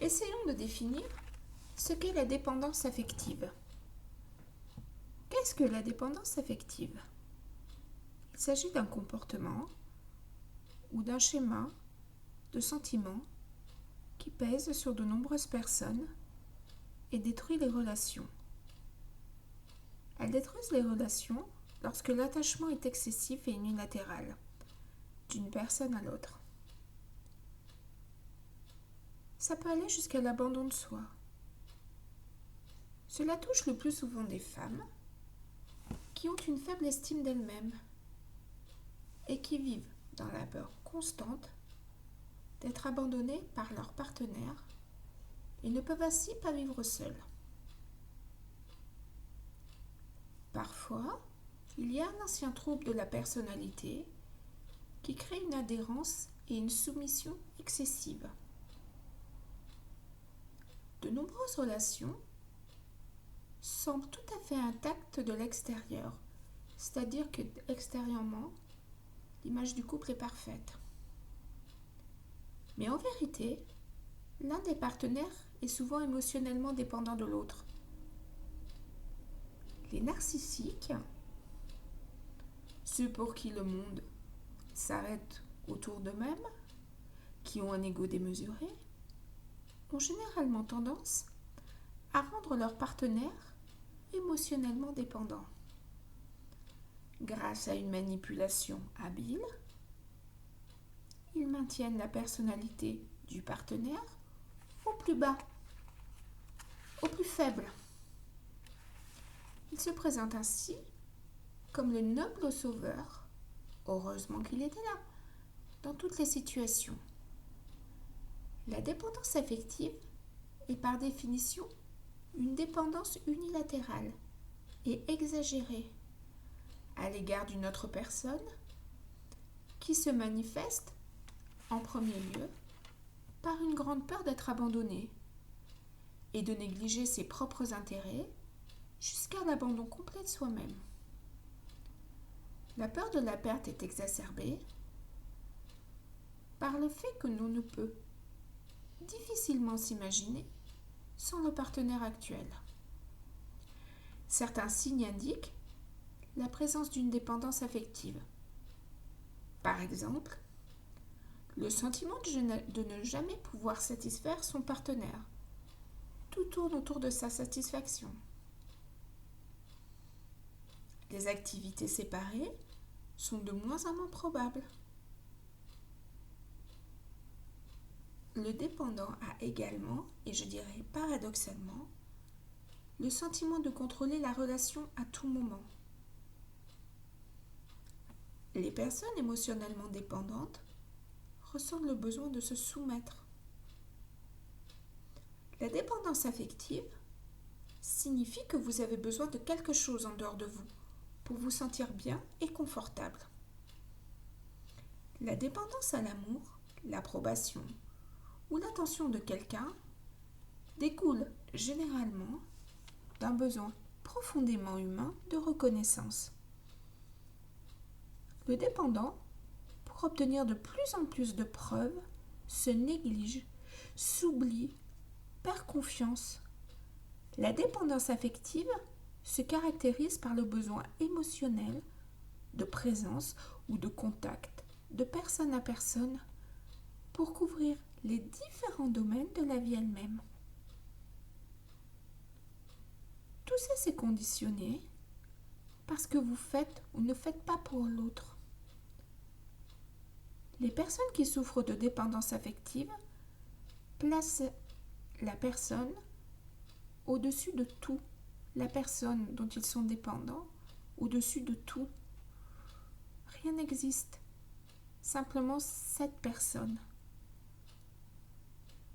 Essayons de définir ce qu'est la dépendance affective. Qu'est-ce que la dépendance affective? Il s'agit d'un comportement ou d'un schéma de sentiments qui pèse sur de nombreuses personnes et détruit les relations. Elles détruisent les relations lorsque l'attachement est excessif et unilatéral d'une personne à l'autre. Ça peut aller jusqu'à l'abandon de soi. Cela touche le plus souvent des femmes qui ont une faible estime d'elles-mêmes et qui vivent dans la peur constante d'être abandonnées par leur partenaire et ne peuvent ainsi pas vivre seules. Parfois, il y a un ancien trouble de la personnalité qui crée une adhérence et une soumission excessive. De nombreuses relations semblent tout à fait intactes de l'extérieur, c'est-à-dire que extérieurement, l'image du couple est parfaite. Mais en vérité, l'un des partenaires est souvent émotionnellement dépendant de l'autre. Les narcissiques, ceux pour qui le monde s'arrête autour d'eux-mêmes, qui ont un ego démesuré, ont généralement tendance à rendre leur partenaire émotionnellement dépendant. Grâce à une manipulation habile, ils maintiennent la personnalité du partenaire au plus bas, au plus faible. Il se présente ainsi comme le noble sauveur, heureusement qu'il était là, dans toutes les situations. La dépendance affective est par définition une dépendance unilatérale et exagérée à l'égard d'une autre personne qui se manifeste en premier lieu par une grande peur d'être abandonnée et de négliger ses propres intérêts jusqu'à l'abandon complet de soi-même. La peur de la perte est exacerbée par le fait que l'on ne peut difficilement s'imaginer sans le partenaire actuel. Certains signes indiquent la présence d'une dépendance affective. Par exemple, le sentiment de ne jamais pouvoir satisfaire son partenaire. Tout tourne autour de sa satisfaction. Les activités séparées sont de moins en moins probables. Le dépendant a également, et je dirais paradoxalement, le sentiment de contrôler la relation à tout moment. Les personnes émotionnellement dépendantes ressentent le besoin de se soumettre. La dépendance affective signifie que vous avez besoin de quelque chose en dehors de vous pour vous sentir bien et confortable. La dépendance à l'amour, l'approbation ou l'attention de quelqu'un découle généralement d'un besoin profondément humain de reconnaissance. Le dépendant, pour obtenir de plus en plus de preuves, se néglige, s'oublie, perd confiance. La dépendance affective se caractérise par le besoin émotionnel de présence ou de contact de personne à personne pour couvrir les différents domaines de la vie elle-même. Tout ça, c'est conditionné parce que vous faites ou ne faites pas pour l'autre. Les personnes qui souffrent de dépendance affective placent la personne au-dessus de tout. La personne dont ils sont dépendants, au-dessus de tout. Rien n'existe. Simplement cette personne.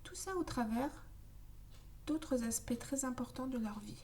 Tout ça au travers d'autres aspects très importants de leur vie.